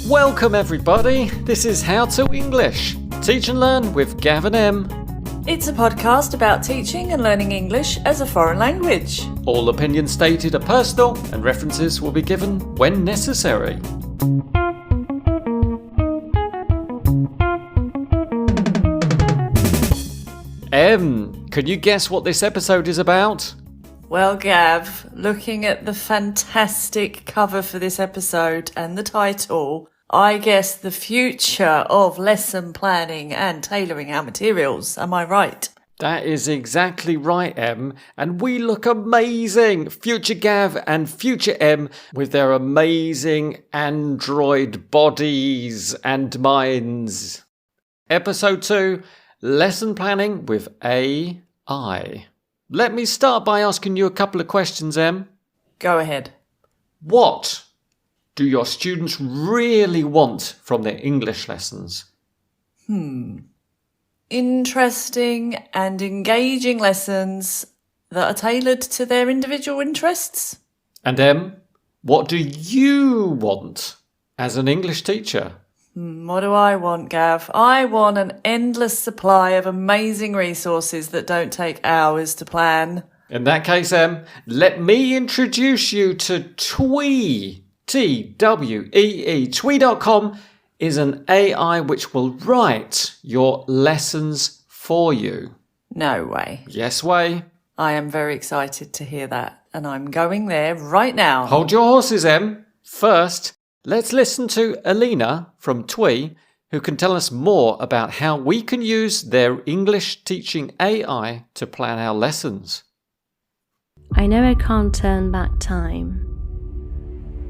Welcome everybody, this is How to English. Teach and learn with Gav and Em. It's a podcast about teaching and learning English as a foreign language. All opinions stated are personal and references will be given when necessary. Em, can you guess what this episode is about? Well, Gav, looking at the fantastic cover for this episode and the title, I guess the future of lesson planning and tailoring our materials. Am I right? That is exactly right, Em, and we look amazing! Future Gav and Future Em with their amazing android bodies and minds. Episode 2, Lesson Planning with AI. Let me start by asking you a couple of questions, Em. Go ahead. What do your students really want from their English lessons? Interesting and engaging lessons that are tailored to their individual interests. And Em, what do you want as an English teacher? What do I want, Gav? I want an endless supply of amazing resources that don't take hours to plan. In that case, Em, let me introduce you to Twee. T-W-E-E. Twee.com is an AI which will write your lessons for you. No way. Yes way. I am very excited to hear that, and I'm going there right now. Hold your horses, Em. First, let's listen to Alina from Twee, who can tell us more about how we can use their English teaching AI to plan our lessons. I know I can't turn back time,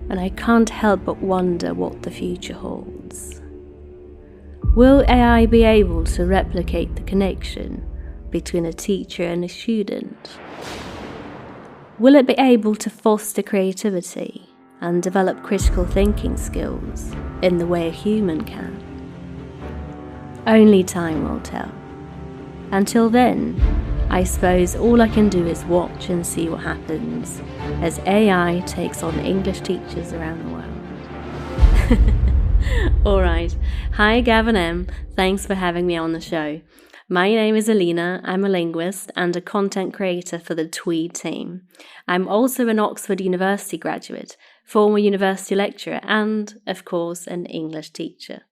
and I can't help but wonder what the future holds. Will AI be able to replicate the connection between a teacher and a student? Will it be able to foster creativity and develop critical thinking skills in the way a human can? Only time will tell. Until then, I suppose all I can do is watch and see what happens as AI takes on English teachers around the world. Alright, hi Gav and Em, thanks for having me on the show. My name is Alina, I'm a linguist and a content creator for the Twee team. I'm also an Oxford University graduate, former university lecturer and, of course, an English teacher.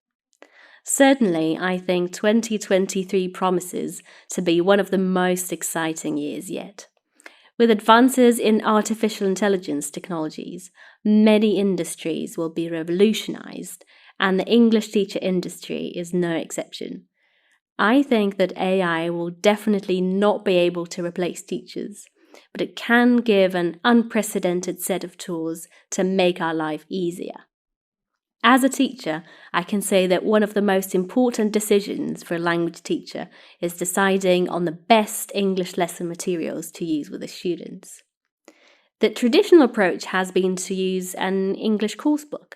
Certainly, I think 2023 promises to be one of the most exciting years yet. With advances in artificial intelligence technologies, many industries will be revolutionized, and the English teacher industry is no exception. I think that AI will definitely not be able to replace teachers, but it can give an unprecedented set of tools to make our life easier. As a teacher, I can say that one of the most important decisions for a language teacher is deciding on the best English lesson materials to use with the students. The traditional approach has been to use an English course book.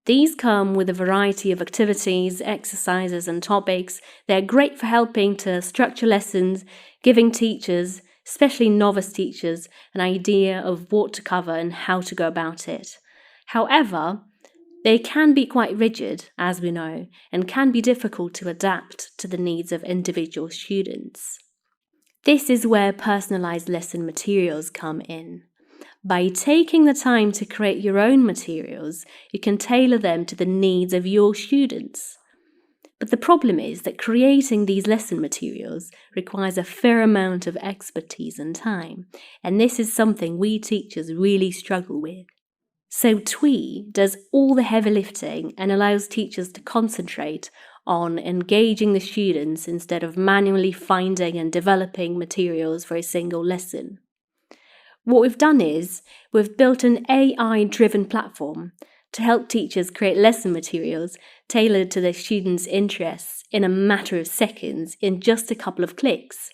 These come with a variety of activities, exercises and topics. They're great for helping to structure lessons, giving teachers, especially novice teachers, an idea of what to cover and how to go about it. However, they can be quite rigid, as we know, and can be difficult to adapt to the needs of individual students. This is where personalised lesson materials come in. By taking the time to create your own materials, you can tailor them to the needs of your students. But the problem is that creating these lesson materials requires a fair amount of expertise and time, and this is something we teachers really struggle with. So Twee does all the heavy lifting and allows teachers to concentrate on engaging the students instead of manually finding and developing materials for a single lesson. What we've done is we've built an AI-driven platform to help teachers create lesson materials tailored to their students' interests in a matter of seconds in just a couple of clicks.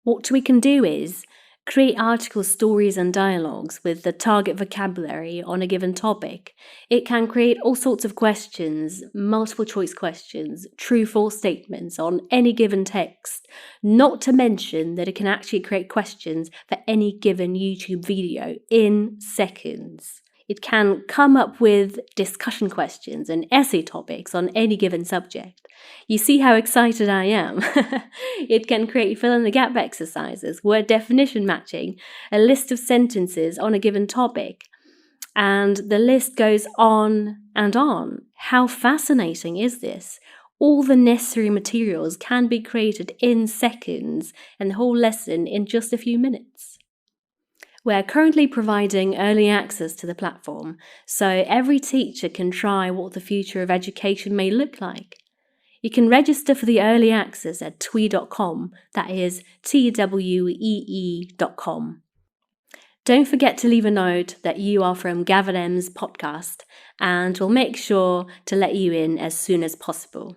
What we can do is create articles, stories and dialogues with the target vocabulary on a given topic. It can create all sorts of questions, multiple choice questions, true-false statements on any given text, not to mention that it can actually create questions for any given YouTube video in seconds. It can come up with discussion questions and essay topics on any given subject. You see how excited I am? It can create fill-in-the-gap exercises, word definition matching, a list of sentences on a given topic, and the list goes on and on. How fascinating is this? All the necessary materials can be created in seconds and the whole lesson in just a few minutes. We're currently providing early access to the platform, so every teacher can try what the future of education may look like. You can register for the early access at twee.com, that is TWEE.com. Don't forget to leave a note that you are from Gav and Em's podcast, and we'll make sure to let you in as soon as possible.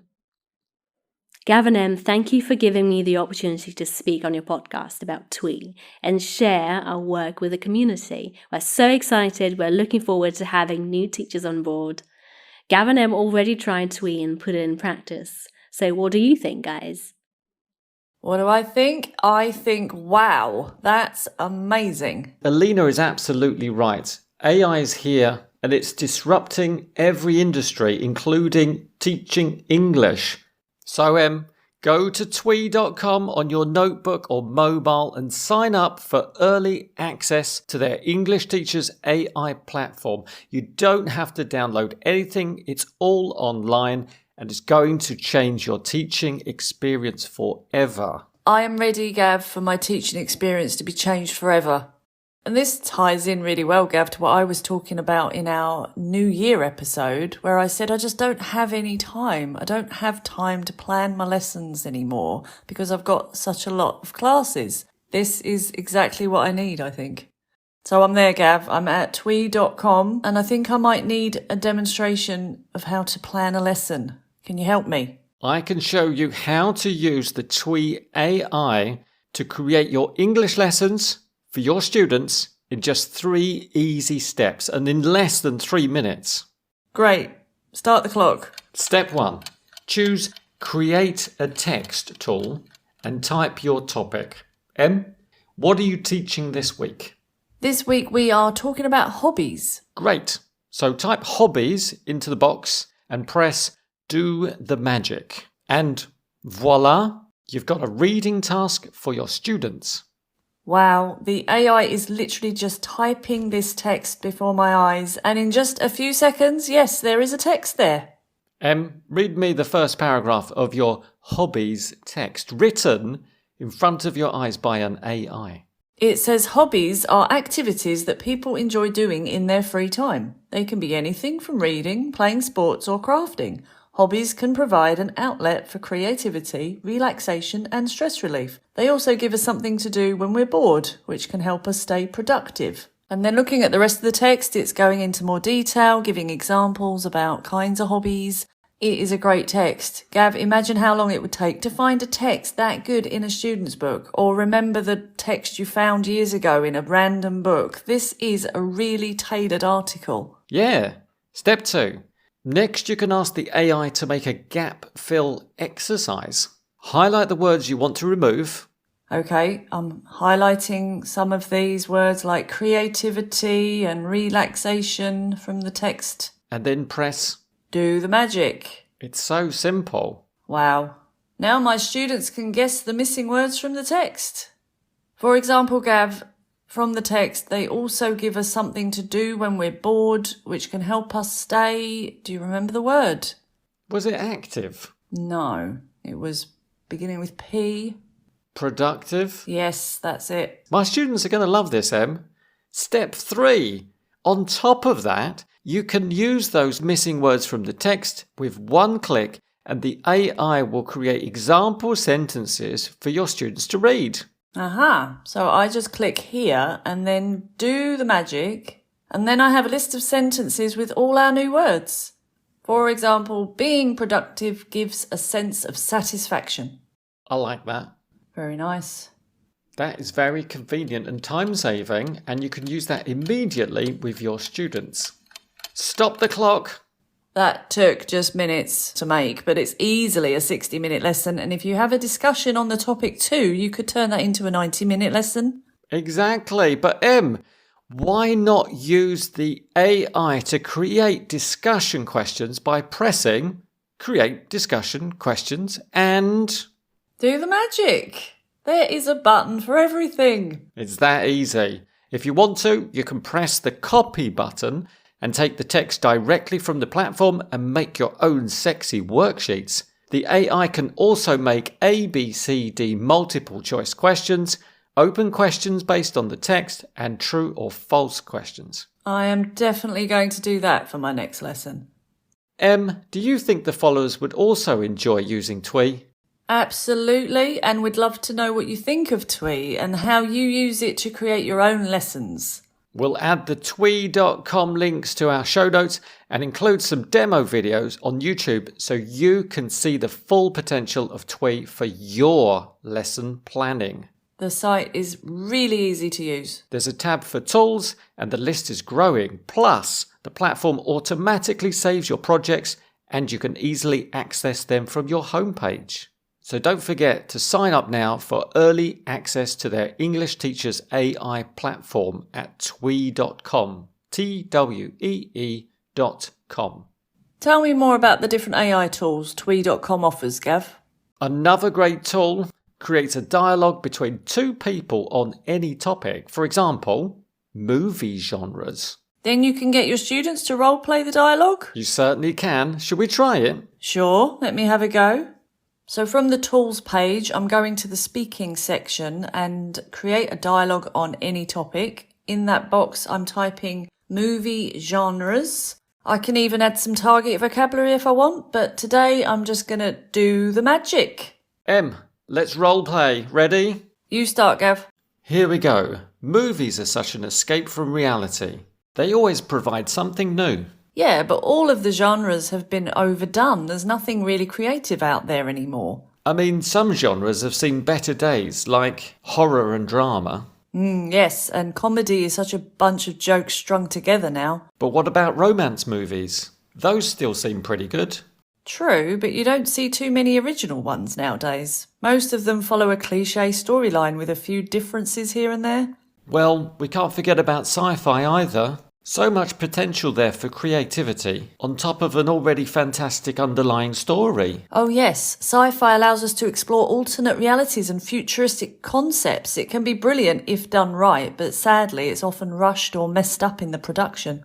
Gav and Em, thank you for giving me the opportunity to speak on your podcast about Twee and share our work with the community. We're so excited. We're looking forward to having new teachers on board. Gav and Em already tried Twee and put it in practice. So what do you think, guys? What do I think? I think, wow, that's amazing. Alina is absolutely right. AI is here and it's disrupting every industry, including teaching English. So, go to twee.com on your notebook or mobile and sign up for early access to their English Teachers AI platform. You don't have to download anything. It's all online and it's going to change your teaching experience forever. I am ready, Gav, for my teaching experience to be changed forever. And this ties in really well, Gav, to what I was talking about in our New Year episode, where I said I just don't have any time. I don't have time to plan my lessons anymore because I've got such a lot of classes. This is exactly what I need, I think. So I'm there, Gav. I'm at twee.com and I think I might need a demonstration of how to plan a lesson. Can you help me? I can show you how to use the Twee AI to create your English lessons for your students in just 3 easy steps and in less than 3 minutes. Great. Start the clock. Step 1. Choose Create a Text tool and type your topic. Em, what are you teaching this week? This week we are talking about hobbies. Great. So type hobbies into the box and press Do the Magic. And voila, you've got a reading task for your students. Wow, the AI is literally just typing this text before my eyes, and in just a few seconds, yes, there is a text there. Read me the first paragraph of your hobbies text written in front of your eyes by an AI. It says hobbies are activities that people enjoy doing in their free time. They can be anything from reading, playing sports or crafting. Hobbies can provide an outlet for creativity, relaxation and stress relief. They also give us something to do when we're bored, which can help us stay productive. And then looking at the rest of the text, it's going into more detail, giving examples about kinds of hobbies. It is a great text. Gav, imagine how long it would take to find a text that good in a student's book, or remember the text you found years ago in a random book. This is a really tailored article. Yeah. Step 2. Next, you can ask the AI to make a gap fill exercise. Highlight the words you want to remove. Okay, I'm highlighting some of these words like creativity and relaxation from the text. And then press Do the magic. It's so simple. Wow. Now my students can guess the missing words from the text. For example, Gav, from the text, they also give us something to do when we're bored, which can help us stay. Do you remember the word? Was it active? No, it was beginning with P. Productive? Yes, that's it. My students are going to love this, Em. Step 3. On top of that, you can use those missing words from the text with one click and the AI will create example sentences for your students to read. Aha, so I just click here and then do the magic, and then I have a list of sentences with all our new words. For example, being productive gives a sense of satisfaction. I like that. Very nice. That is very convenient and time-saving, and you can use that immediately with your students. Stop the clock. That took just minutes to make, but it's easily a 60-minute lesson. And if you have a discussion on the topic too, you could turn that into a 90-minute lesson. Exactly. But Em, Why not use the AI to create discussion questions by pressing Create Discussion Questions and... Do the magic. There is a button for everything. It's that easy. If you want to, you can press the Copy button and take the text directly from the platform and make your own sexy worksheets. The AI can also make A, B, C, D multiple choice questions, open questions based on the text, and true or false questions. I am definitely going to do that for my next lesson. Em, do you think the followers would also enjoy using Twee? Absolutely, and we'd love to know what you think of Twee and how you use it to create your own lessons. We'll add the twee.com links to our show notes and include some demo videos on YouTube so you can see the full potential of Twee for your lesson planning. The site is really easy to use. There's a tab for tools and the list is growing. Plus, the platform automatically saves your projects and you can easily access them from your homepage. So don't forget to sign up now for early access to their English Teachers AI platform at twee.com. TWEE.com. Tell me more about the different AI tools Twee.com offers, Gav. Another great tool creates a dialogue between two people on any topic. For example, movie genres. Then you can get your students to role-play the dialogue? You certainly can. Should we try it? Sure, let me have a go. So from the tools page, I'm going to the speaking section and create a dialogue on any topic. In that box, I'm typing movie genres. I can even add some target vocabulary if I want, but today I'm just going to do the magic. Em, let's role play. Ready? You start, Gav. Here we go. Movies are such an escape from reality. They always provide something new. Yeah, but all of the genres have been overdone. There's nothing really creative out there anymore. I mean, some genres have seen better days, like horror and drama. Yes, and comedy is such a bunch of jokes strung together now. But what about romance movies? Those still seem pretty good. True, but you don't see too many original ones nowadays. Most of them follow a cliché storyline with a few differences here and there. Well, we can't forget about sci-fi either. So much potential there for creativity, on top of an already fantastic underlying story. Oh yes, sci-fi allows us to explore alternate realities and futuristic concepts. It can be brilliant if done right, but sadly it's often rushed or messed up in the production.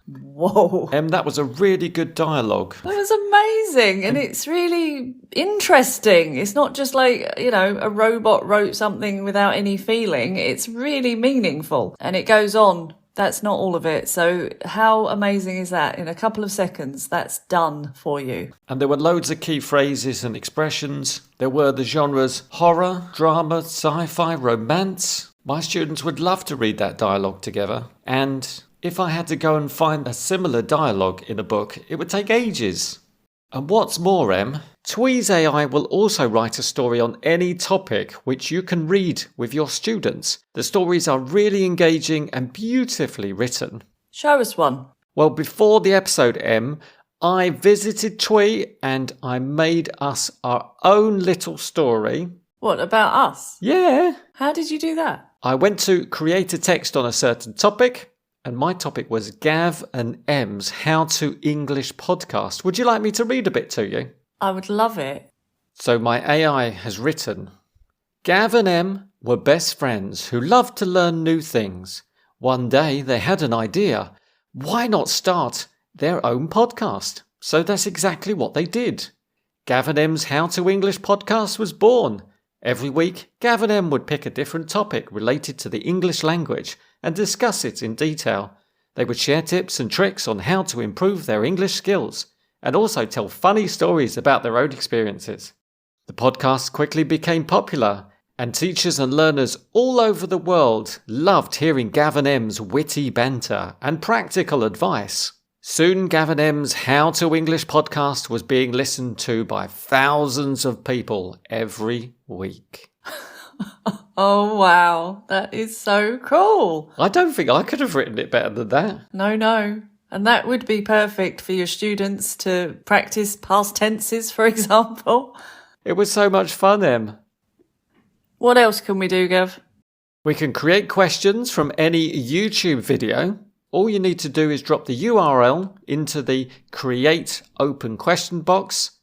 Whoa. That was a really good dialogue. That was amazing, and it's really interesting. It's not just like, a robot wrote something without any feeling. It's really meaningful, and it goes on. That's not all of it. So how amazing is that? In a couple of seconds, that's done for you. And there were loads of key phrases and expressions. There were the genres horror, drama, sci-fi, romance. My students would love to read that dialogue together. And if I had to go and find a similar dialogue in a book, it would take ages. And what's more, Em, Twee's AI will also write a story on any topic which you can read with your students. The stories are really engaging and beautifully written. Show us one. Well, before the episode, Em, I visited Twee and I made us our own little story. What, about us? Yeah. How did you do that? I went to create a text on a certain topic. And my topic was Gav and Em's How to English podcast. Would you like me to read a bit to you? I would love it. So my AI has written, Gav and Em were best friends who loved to learn new things. One day they had an idea. Why not start their own podcast? So that's exactly what they did. Gav and Em's How to English podcast was born. Every week, Gav and Em would pick a different topic related to the English language and discuss it in detail. They would share tips and tricks on how to improve their English skills and also tell funny stories about their own experiences. The podcast quickly became popular and teachers and learners all over the world loved hearing Gav and Em's witty banter and practical advice. Soon Gav and Em's How to English podcast was being listened to by thousands of people every week. Oh, wow. That is so cool. I don't think I could have written it better than that. No. And that would be perfect for your students to practice past tenses, for example. It was so much fun, Em. What else can we do, Gav? We can create questions from any YouTube video. All you need to do is drop the URL into the Create Open Question box,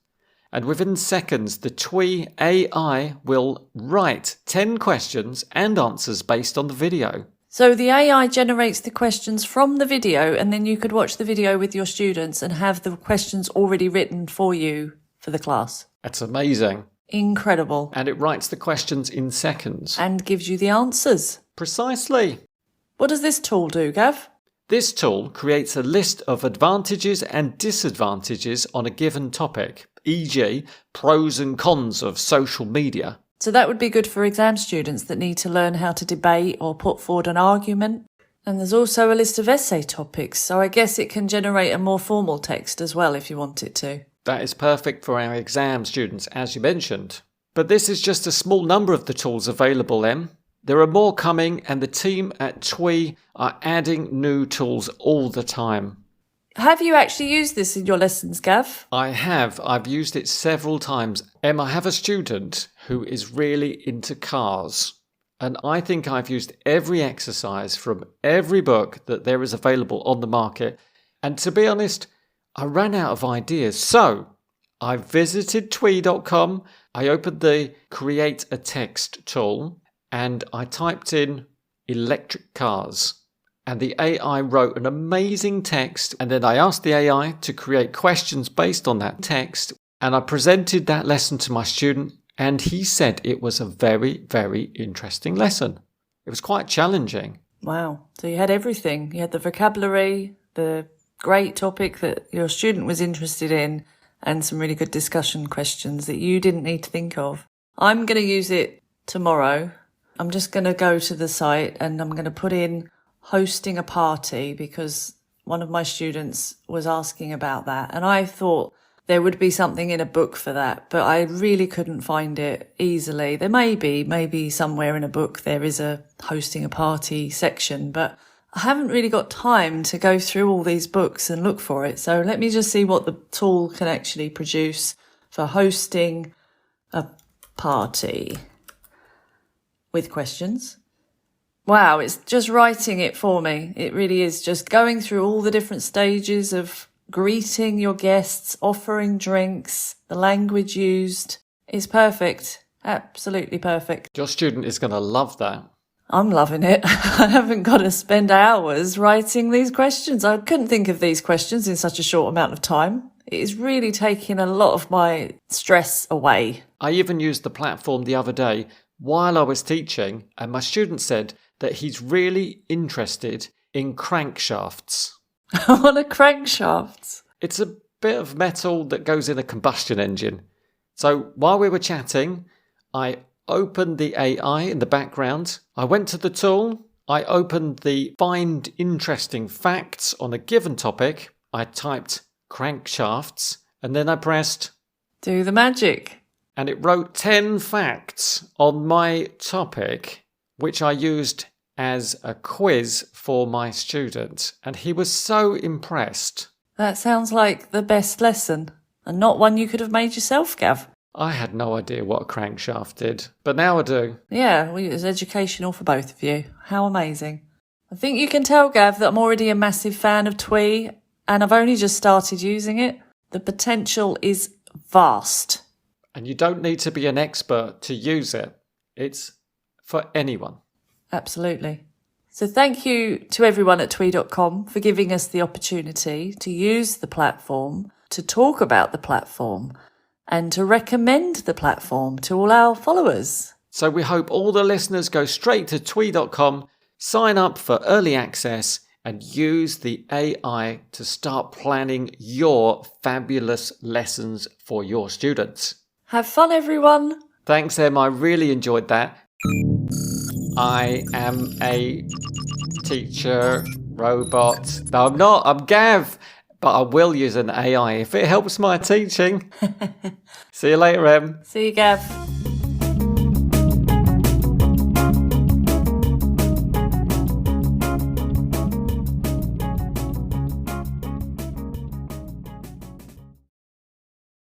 and within seconds the Twee AI will write 10 questions and answers based on the video. So the AI generates the questions from the video, and then you could watch the video with your students and have the questions already written for you for the class. That's amazing. Incredible. And it writes the questions in seconds. And gives you the answers. Precisely. What does this tool do, Gav? This tool creates a list of advantages and disadvantages on a given topic, e.g. pros and cons of social media. So that would be good for exam students that need to learn how to debate or put forward an argument. And there's also a list of essay topics, so I guess it can generate a more formal text as well if you want it to. That is perfect for our exam students, as you mentioned. But this is just a small number of the tools available, Em. There are more coming, and the team at Twee are adding new tools all the time. Have you actually used this in your lessons, Gav? I have. I've used it several times. Em, I have a student who is really into cars. And I think I've used every exercise from every book that there is available on the market. And to be honest, I ran out of ideas. So I visited twee.com. I opened the Create a Text tool and I typed in electric cars. And the AI wrote an amazing text. And then I asked the AI to create questions based on that text. And I presented that lesson to my student. And he said it was a very, very interesting lesson. It was quite challenging. Wow. So you had everything. You had the vocabulary, the great topic that your student was interested in, and some really good discussion questions that you didn't need to think of. I'm going to use it tomorrow. I'm just going to go to the site and I'm going to put in hosting a party because one of my students was asking about that. And I thought there would be something in a book for that, but I really couldn't find it easily. There may be, maybe somewhere in a book there is a hosting a party section, but I haven't really got time to go through all these books and look for it. So let me just see what the tool can actually produce for hosting a party with questions. Wow, it's just writing it for me. It really is just going through all the different stages of greeting your guests, offering drinks, the language used. It's perfect. Absolutely perfect. Your student is going to love that. I'm loving it. I haven't got to spend hours writing these questions. I couldn't think of these questions in such a short amount of time. It is really taking a lot of my stress away. I even used the platform the other day while I was teaching, and my student said that he's really interested in crankshafts. What are crankshafts? It's a bit of metal that goes in a combustion engine. So while we were chatting, I opened the AI in the background. I went to the tool. I opened the Find Interesting Facts on a given topic. I typed crankshafts and then I pressed Do the magic. And it wrote 10 facts on my topic, which I used as a quiz for my student. And he was so impressed. That sounds like the best lesson, and not one you could have made yourself, Gav. I had no idea what a crankshaft did, but now I do. Yeah, well, it was educational for both of you. How amazing. I think you can tell, Gav, that I'm already a massive fan of Twee, and I've only just started using it. The potential is vast. And you don't need to be an expert to use it. It's for anyone. Absolutely. So thank you to everyone at Twee.com for giving us the opportunity to use the platform, to talk about the platform, and to recommend the platform to all our followers. So we hope all the listeners go straight to Twee.com, sign up for early access, and use the AI to start planning your fabulous lessons for your students. Have fun, everyone. Thanks, Em. I really enjoyed that. I am a teacher robot. No, I'm not. I'm Gav. But I will use an AI if it helps my teaching. See you later, Em. See you, Gav.